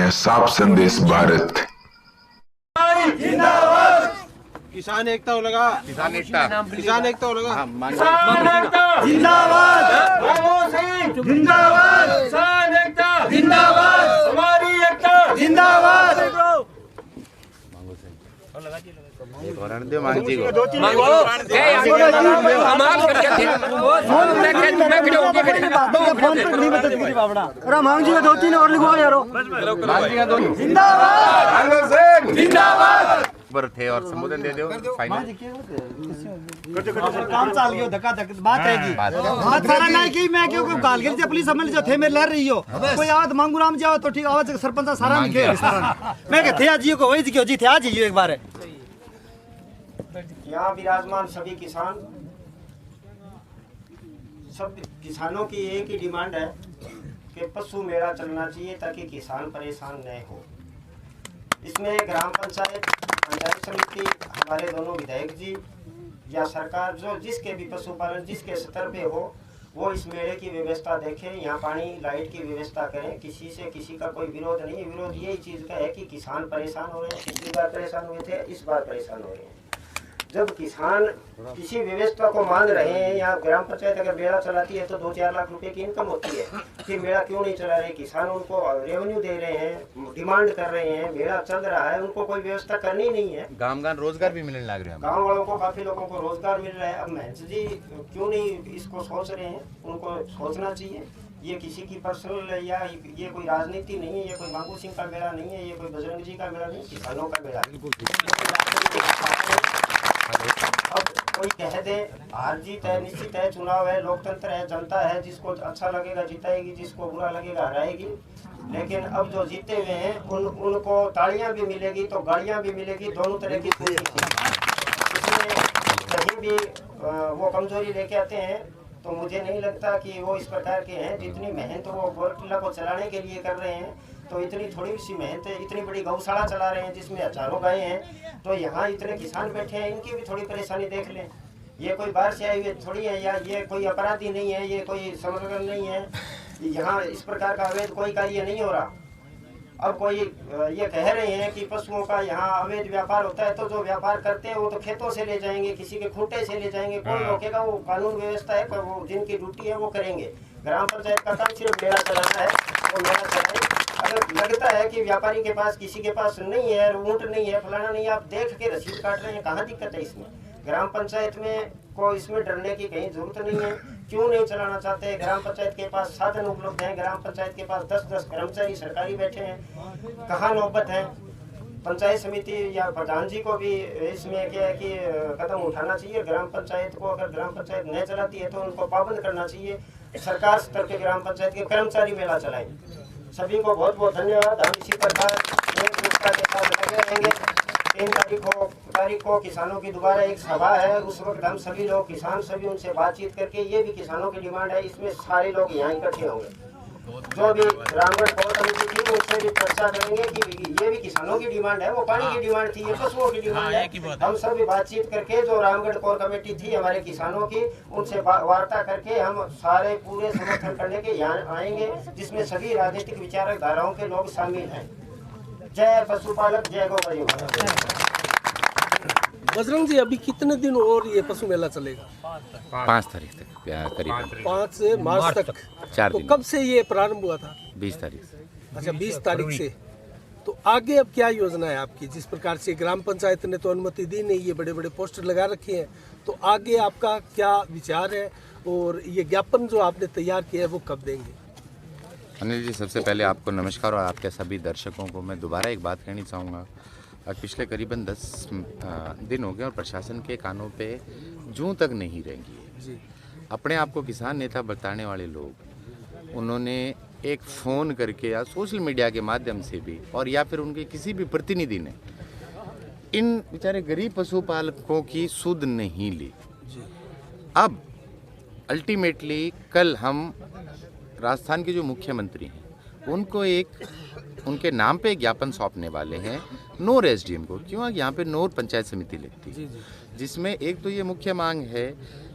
हैं साफ संदेश भारत। किसान एकता हो लगा, किसान एकता हो लगा, जिंदाबाद किसान एकता जिंदाबाद, हमारी एकता जिंदाबाद। मांग जी को मांग जी का 2-3 और लिखवा यारो। जिंदाबाद जिंदाबाद पर थे और संबोधन दे दो फाइनल। काम चाल गयो धक्का धक बात रहेगी। बात सारा नहीं की मैं क्यों काल के लिए पुलिस समझ जो थे मेरे लड़ रही हो कोई आवाज मांगू राम जाओ तो ठीक आवाज सरपंच सारा लिखे मैं कहते आज को वही जियो जी थे आज जियो एक बार। यहाँ विराजमान सभी किसान, सब किसानों की एक ही डिमांड है कि पशु मेला चलना चाहिए ताकि किसान परेशान न हो। इसमें ग्राम पंचायत, पंचायत समिति, हमारे दोनों विधायक जी या सरकार जो जिसके भी पशुपालन जिसके स्तर पे हो वो इस मेले की व्यवस्था देखें। यहाँ पानी लाइट की व्यवस्था करें। किसी से किसी का कोई विरोध नहीं है। विरोध यही चीज़ का है कि किसान परेशान हो रहे हैं। पिछली बार परेशान हुए थे, इस बार परेशान हो रहे हैं। जब किसान किसी व्यवस्था को मान रहे हैं या ग्राम पंचायत अगर मेला चलाती है तो 2-4 लाख रुपए की इनकम होती है, फिर मेला क्यों नहीं चला रहे? किसान उनको रेवेन्यू दे रहे हैं, डिमांड कर रहे हैं, मेला चल रहा है, उनको कोई व्यवस्था करनी नहीं है। गांव रोजगार भी मिलने लग रहे हैं, गाँव वालों को काफी लोगों को रोजगार मिल रहा है। अब महंत जी क्यों नहीं इसको सोच रहे हैं? उनको सोचना चाहिए। ये किसी की पर्सनल या ये कोई राजनीति नहीं है, ये कोई मांगू सिंह का मेला नहीं है, ये कोई बजरंग जी का मेला नहीं, किसानों का मेला है। अब कोई कह दे हार जीत है, निश्चित है, चुनाव है, लोकतंत्र है, जनता है, जिसको अच्छा लगेगा जिताएगी, जिसको बुरा लगेगा हराएगी। लेकिन अब जो जीते हुए हैं उनको तालियां भी मिलेगी तो गालियां भी मिलेगी, दोनों तरह की इसमें कहीं भी वो कमजोरी लेके आते हैं तो मुझे नहीं लगता कि वो इस प्रकार के हैं। जितनी मेहनत वो गोरकिला को चलाने के लिए कर रहे हैं तो इतनी थोड़ी सी मेहनत है। इतनी बड़ी गौशाला चला रहे हैं जिसमें हजारों गायें हैं, तो यहाँ इतने किसान बैठे हैं, इनकी भी थोड़ी परेशानी देख लें। ये कोई बाहर से आए हुए थोड़ी है या ये कोई अपराधी नहीं है, ये कोई समर्थन नहीं है। यहाँ इस प्रकार का अवैध कोई कार्य नहीं हो रहा। अब कोई ये कह रहे हैं कि पशुओं का यहाँ अवैध व्यापार होता है, तो जो व्यापार करते हैं वो तो खेतों से ले जाएंगे, किसी के खूंटे से ले जाएंगे, कौन रोकेगा? वो कानून व्यवस्था है, वो जिनकी ड्यूटी है वो करेंगे। ग्राम पंचायत का काम सिर्फ मेला चलाना है, वो मेला चलाए। अगर लगता है कि व्यापारी के पास किसी के पास नहीं है, ऊँट नहीं है, फलाना नहीं है, आप देख के रसीद काट रहे हैं, कहाँ दिक्कत है इसमें? ग्राम पंचायत में को इसमें डरने की कहीं जरूरत नहीं है। क्यों नहीं चलाना चाहते? ग्राम पंचायत के पास साधन उपलब्ध हैं, ग्राम पंचायत के पास 10-10 कर्मचारी सरकारी बैठे हैं, कहाँ नौबत है? पंचायत समिति या प्रधान जी को भी इसमें क्या है कि कदम उठाना चाहिए। ग्राम पंचायत को अगर ग्राम पंचायत नहीं चलाती है तो उनको पाबंद करना चाहिए। सरकार स्तर पे ग्राम पंचायत के कर्मचारी मेला चलाएं। सभी को बहुत बहुत धन्यवाद। हम इसी प्रकार एकता के साथ लगे रहेंगे। 3 तारीख को किसानों की दोबारा एक सभा है, उस वक्त हम सभी लोग किसान सभी उनसे बातचीत करके ये भी किसानों की डिमांड है, इसमें सारे लोग यहाँ इकट्ठे होंगे। जो भी रामगढ़ कोर कमेटी थी उससे भी चर्चा करेंगे कि ये भी किसानों की डिमांड है, वो पानी की डिमांड थी, ये पशुओं की डिमांड है। हम सभी बातचीत करके जो रामगढ़ कोर कमेटी थी हमारे किसानों की, उनसे वार्ता करके हम सारे पूरे समर्थन करने के यहाँ आएंगे, जिसमें सभी राजनीतिक विचारक धाराओं के लोग शामिल हैं। जय पशुपालक, जय गौ परिवार। बजरंग जी, अभी कितने दिन और ये पशु मेला चलेगा? 5 तारीख तक करीब 5 से मार्च तक 4 तो दिन। कब से ये प्रारंभ हुआ था? 20 तारीख से। अच्छा, 20 तारीख से। तो आगे अब क्या योजना है आपकी? जिस प्रकार से ग्राम पंचायत ने तो अनुमति दी नहीं, ये बड़े बड़े पोस्टर लगा रखे हैं, तो आगे आपका क्या विचार है? और ये ज्ञापन जो आपने तैयार किया है वो कब देंगे? अनिल जी, सबसे पहले आपको नमस्कार और आपके सभी दर्शकों को मैं दोबारा एक बात कहनी चाहूँगा। पिछले करीबन 10 दिन हो गए और प्रशासन के कानों पे जूं तक नहीं रेंगी है जी। अपने आप को किसान नेता बताने वाले लोग, उन्होंने एक फ़ोन करके या सोशल मीडिया के माध्यम से भी और या फिर उनके किसी भी प्रतिनिधि ने इन बेचारे गरीब पशुपालकों की सुध नहीं ली। अब अल्टीमेटली कल हम राजस्थान के जो मुख्यमंत्री हैं उनको उनके नाम पे ज्ञापन सौंपने वाले हैं, नोर एसडीएम को। क्यों? यहाँ पे नोर पंचायत समिति लगती है, जिसमें एक तो ये मुख्य मांग है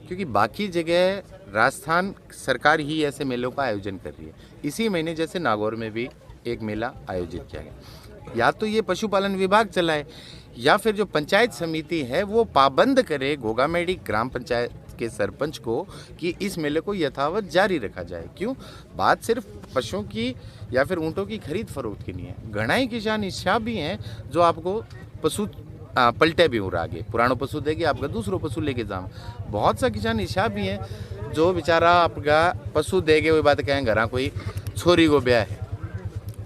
क्योंकि बाकी जगह राजस्थान सरकार ही ऐसे मेलों का आयोजन कर रही है। इसी महीने जैसे नागौर में भी एक मेला आयोजित किया गया। या तो ये पशुपालन विभाग चलाए या फिर जो पंचायत समिति है वो पाबंद करे घोगामेडी ग्राम पंचायत के सरपंच को कि इस मेले को यथावत जारी रखा जाए। क्यों? बात सिर्फ पशुओं की या फिर ऊँटों की खरीद फरोख्त की नहीं है। घना ही किसान ऐसा भी हैं जो आपको पशु पलटे भी हो रहा आगे, पुरानो पशु देके आपका दूसरो पशु लेके जाओ। बहुत सा किसान ऐसा भी हैं जो बेचारा आपका पशु देगे वही बात कहें घरा कोई छोरी को ब्याह है,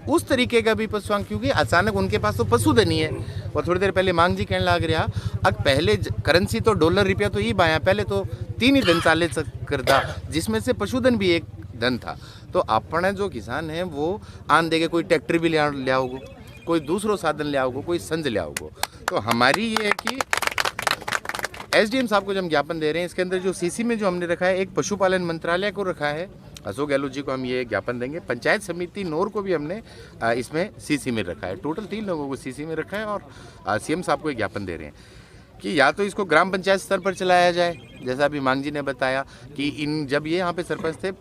उस तरीके का भी पशु, क्योंकि अचानक उनके पास तो पशुधन ही है। और थोड़ी देर पहले मांग जी कहने लग रहा अब पहले करेंसी तो डॉलर रुपया तो ही बाया, पहले तो 3 ही धन चाले करता जिसमें से पशुधन भी एक धन था। तो अपने जो किसान हैं वो आन देगे कोई ट्रैक्टर भी ले आओगे, कोई दूसरो साधन ले आओगे, कोई संज ले आओगे। तो हमारी ये है कि एसडीएम साहब को जो हम ज्ञापन दे रहे हैं इसके अंदर जो सीसी में जो हमने रखा है एक पशुपालन मंत्रालय को रखा है, अशोक गहलोत जी को हम ये ज्ञापन देंगे। पंचायत समिति नोर को भी हमने इसमें सीसी में रखा है। टोटल 3 लोगों को सीसी में रखा है और सीएम साहब को एक ज्ञापन दे रहे हैं कि या तो इसको ग्राम पंचायत स्तर पर चलाया जाए, जैसा अभी मांग जी ने बताया कि जब ये यहाँ पे सरपंच थे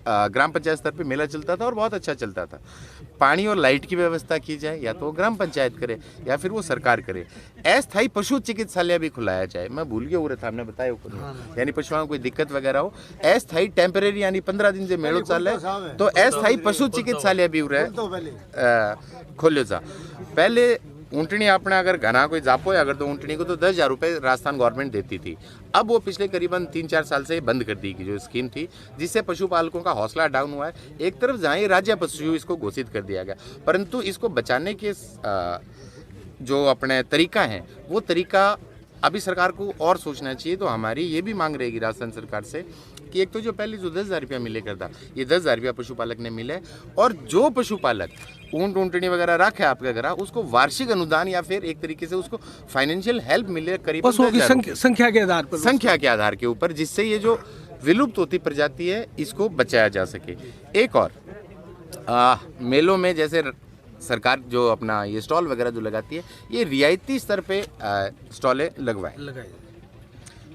ग्राम पंचायत स्तर पे मेला चलता था और बहुत अच्छा चलता था। पानी और लाइट की व्यवस्था की जाए, या तो वो ग्राम पंचायत करे या फिर वो सरकार करे। अस्थायी पशु चिकित्सालय भी खुलाया जाए, मैं भूल गया हो रहा था, हमने बताया ऊपर, यानी पशुओं को कोई दिक्कत वगैरह हो, अस्थायी टेम्परेरी यानी 15 दिन से मेलो चल रहा है तो अस्थायी पशु चिकित्सालय भी हो रहा है खोलो जा। पहले ऊँटनी अपने अगर घना कोई जापो है अगर तो ऊँटनी को तो 10,000 रुपये राजस्थान गवर्नमेंट देती थी। अब वो पिछले करीबन 3-4 साल से बंद कर दी गई जो स्कीम थी, जिससे पशुपालकों का हौसला डाउन हुआ है। एक तरफ जहाँ ये राज्य पशु इसको घोषित कर दिया गया, परंतु इसको बचाने के जो अपने तरीका है वो तरीका अभी सरकार को और सोचना चाहिए। तो हमारी ये भी मांग रहेगी राजस्थान सरकार से कि एक तो जो पहले जो 10,000 रुपया मिले करता, ये 10,000 रुपया पशुपालक ने मिले, और जो पशुपालक ऊँट ऊँटनी वगैरह रखे आपके घर उसको वार्षिक अनुदान या फिर एक तरीके से उसको फाइनेंशियल हेल्प मिले करीब पशुओं की संख्या के आधार पर ऊपर, जिससे ये जो विलुप्त होती प्रजाति है इसको बचाया जा सके। एक और मेलों में जैसे सरकार जो अपना ये स्टॉल वगैरह जो लगाती है ये रियायती स्तर पे स्टॉलें लगवाए।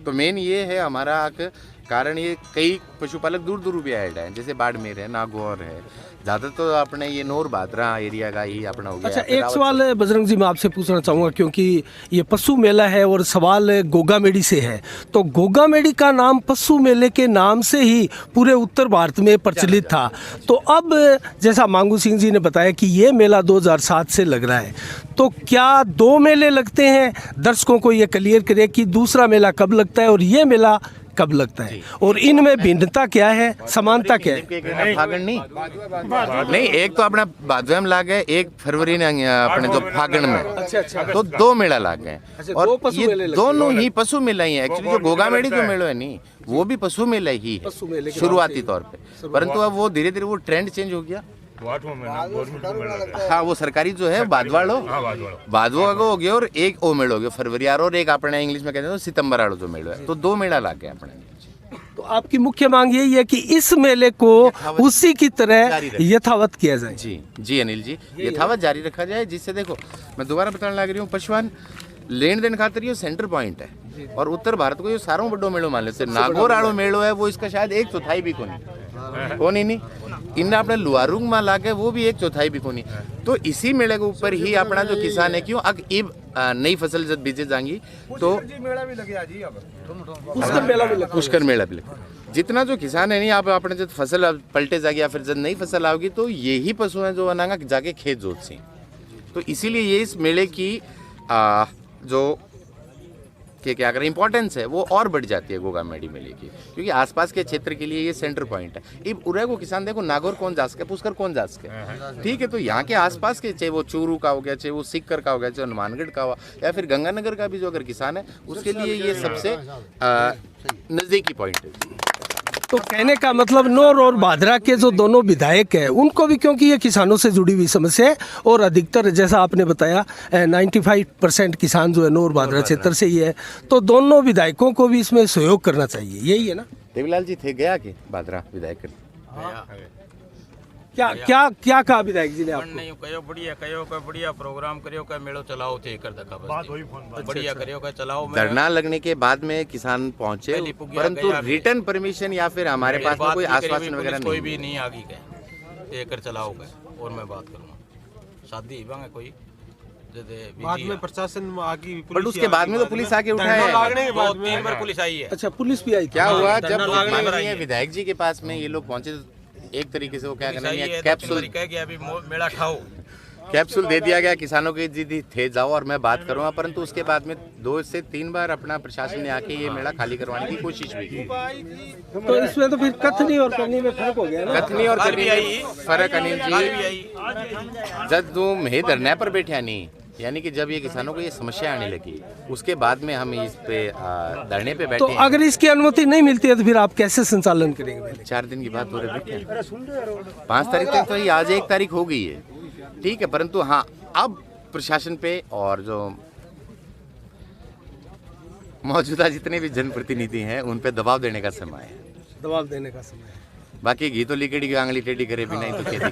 तो मेन ये है हमारा कारण, ये कई पशुपालक दूर दूर भी ऐड है, जैसे बाड़मेर है, नागौर है, ज़्यादा तो अपने ये नोर भादरा एरिया का ही अपना हो गया। अच्छा, एक सवाल बजरंग जी मैं आपसे पूछना चाहूँगा, क्योंकि ये पशु मेला है और सवाल गोगामेडी से है, तो गोगामेडी का नाम पशु मेले के नाम से ही पूरे उत्तर भारत में प्रचलित था। तो अब जैसा मांगू सिंह जी ने बताया कि ये मेला 2007 से लग रहा है, तो क्या 2 मेले लगते हैं? दर्शकों को ये क्लियर करे कि दूसरा मेला कब लगता है और ये मेला कब लगता है, और इनमें भिन्नता क्या है, समानता क्या है? फागण नहीं, एक तो अपना भादवे में लाग गए, 1 फरवरी ने अपने जो फागण में, तो 2 मेला लाग गए। और ये दोनों ही पशु मेला ही है। एक्चुअली जो गोगामेडी जो मेला है नहीं वो भी पशु मेला ही है शुरुआती तौर पे, परंतु अब वो धीरे धीरे वो ट्रेंड चेंज हो गया। हाँ, वो सरकारी जो है बादवाड़ो को हो गया और एक ओ मेड़ो हो गया फरवरी और एक अपने इंग्लिश में कहते हैं सितंबर वालों जो मेड़ो है, तो 2 मेला लाग गए अपने। तो आपकी मुख्य मांग यही है कि इस मेले को उसी की तरह यथावत किया जाए। जी अनिल जी, यथावत जारी रखा जाए, जिससे देखो मैं दोबारा बताने लग रही हूँ, पशुपालन लेन देन खातिर ये सेंटर पॉइंट है और उत्तर भारत को ये सारों बड़ो मेलो मान लो। नागौर आड़ो मेलो है वो इसका शायद 1/4 भी कोनी नहीं इन्हें अपने लुआरुंग में लागे वो भी 1/4 भी कोनी। तो इसी मेले के ऊपर ही अपना जो किसान है, क्यों अग इब नई फसल जब बीजे जाएंगी तो पुष्कर मेला भी लगे। जितना जो किसान है नहीं आप अपने जब फसल पलटे जाएगी या फिर जब नई फसल आओगी तो यही पशु हैं जो अनांगा जाके खेत जोत से। तो इसीलिए ये इस मेले की जो क्या करें इम्पोर्टेंस है वो और बढ़ जाती है गोगामेडी मेले की, क्योंकि आसपास के क्षेत्र के लिए ये सेंटर पॉइंट है। इब उरे को किसान देखो नागौर कौन जा सके, पुष्कर कौन जा सके, ठीक है। तो यहाँ के आसपास के चाहे वो चूरू का हो गया, चाहे वो सिक्कर का हो गया, चाहे हनुमानगढ़ का हुआ या फिर गंगानगर का भी जो अगर किसान है उसके लिए ये सबसे नज़दीकी पॉइंट है। तो कहने का मतलब नौर और भादरा के जो दोनों विधायक हैं उनको भी, क्योंकि ये किसानों से जुड़ी हुई समस्या है और अधिकतर जैसा आपने बताया 95% किसान जो है नौर भादरा क्षेत्र से ही है, तो दोनों विधायकों को भी इसमें सहयोग करना चाहिए, यही है ना? देवीलाल जी थे गया के भादरा विधायक क्या कहा विधायक जी ने आपको? नहीं बढ़िया प्रोग्राम करियो का मेलो चलाओ थे कर दका बस बढ़िया करियो का चलाओ। धरना लगने के बाद में किसान पहुंचे, परंतु रिटर्न परमिशन या फिर हमारे पास में कोई आश्वासन वगैरह कोई भी नहीं आगे गए कर चलाओ गए और मैं बात करूँगा। शादी ही बांगे कोई बाद में प्रशासन आगे बट उसके बाद में तो पुलिस आके उठाया लागने के बाद 3 बार पुलिस आई है। अच्छा, पुलिस भी आई थी। क्या हुआ जब लागने पर आई माननीय है। विधायक जी के पास में ये लोग पहुंचे तो एक तरीके से वो क्या पुलिस आई करेंगे, है, कैप्सूल कह गया अभी मेला ठाओ। कैप्सूल दे दिया गया, किसानों के जिद थे जाओ और मैं बात करूंगा, परंतु उसके बाद में 2 से 3 बार अपना प्रशासन ने आके ये मेला खाली करवाने की कोशिश भी की। तो इसमें तो फिर कथनी और करनी में फर्क हो गया ना। कथनी और कल करनी भी में आई, फर्क अनिल कल भी जी, आई। जब तुम हे धरने पर बैठे नहीं, यानी कि जब ये किसानों को ये समस्या आने लगी उसके बाद में हम इस पे धरने पे तो बैठे। अगर इसकी अनुमति नहीं मिलती है तो फिर आप कैसे संचालन करेंगे? 4 दिन की बात हो रही है, 5 तारीख तक तो ये आज 1 तारीख हो गई है, ठीक है, परंतु हाँ अब प्रशासन पे और जो मौजूदा जितने भी जनप्रतिनिधि हैं उन पे दबाव देने का समय है। दबाव देने का समय है। बाकी घी तो लिकड़ी की आंगली टेढ़ी करे बिना ही तो खेती।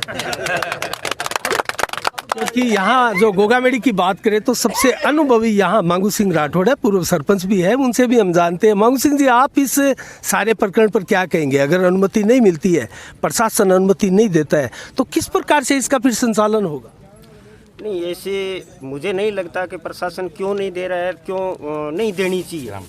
क्योंकि यहाँ जो गोगामेड़ी की बात करें तो सबसे अनुभवी यहाँ मांगू सिंह राठौड़ है, पूर्व सरपंच भी है, उनसे भी हम जानते हैं। मांगू सिंह जी, आप इस सारे प्रकरण पर क्या कहेंगे? अगर अनुमति नहीं मिलती है, प्रशासन अनुमति नहीं देता है, तो किस प्रकार से इसका फिर संचालन होगा? नहीं, ऐसे मुझे नहीं लगता कि प्रशासन क्यों नहीं दे रहा है, क्यों नहीं देनी चाहिए,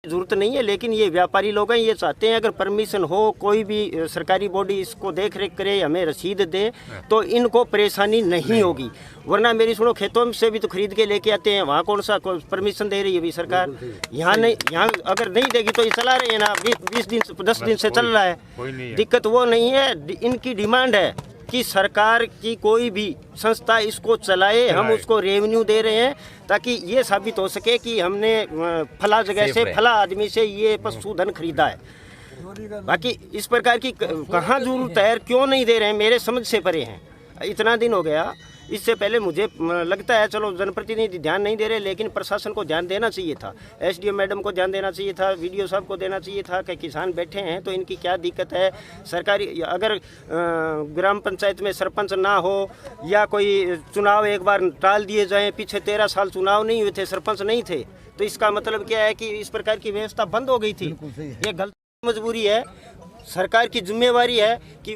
जरूरत नहीं है। लेकिन ये व्यापारी लोग हैं, ये चाहते हैं अगर परमिशन हो, कोई भी सरकारी बॉडी इसको देख रेख करे, हमें रसीद दे, तो इनको परेशानी नहीं होगी। वरना मेरी सुनो, खेतों से भी तो खरीद के लेके आते हैं, वहाँ कौन सा परमिशन दे रही है अभी सरकार? यहाँ नहीं, यहाँ अगर नहीं देगी तो ये चला रहे हैं ना, 20 दिन 10 दिन से चल रहा है। दिक्कत वो नहीं है, इनकी डिमांड है कि सरकार की कोई भी संस्था इसको चलाए, हम उसको रेवेन्यू दे रहे हैं ताकि ये साबित हो सके कि हमने फला जगह से फला आदमी से ये पशुधन खरीदा है। बाकी इस प्रकार की कहाँ जरूरत है, क्यों नहीं दे रहे हैं, मेरे समझ से परे हैं। इतना दिन हो गया, इससे पहले मुझे लगता है चलो जनप्रतिनिधि ध्यान नहीं दे रहे, लेकिन प्रशासन को ध्यान देना चाहिए था, एसडीएम मैडम को ध्यान देना चाहिए था, वीडियो साहब को देना चाहिए था कि किसान बैठे हैं तो इनकी क्या दिक्कत है। सरकारी अगर ग्राम पंचायत में सरपंच ना हो या कोई चुनाव एक बार टाल दिए जाएं, पीछे 13 साल चुनाव नहीं हुए थे, सरपंच नहीं थे, तो इसका मतलब क्या है कि इस प्रकार की व्यवस्था बंद हो गई थी। ये गलत मजबूरी है, सरकार की जिम्मेवारी है कि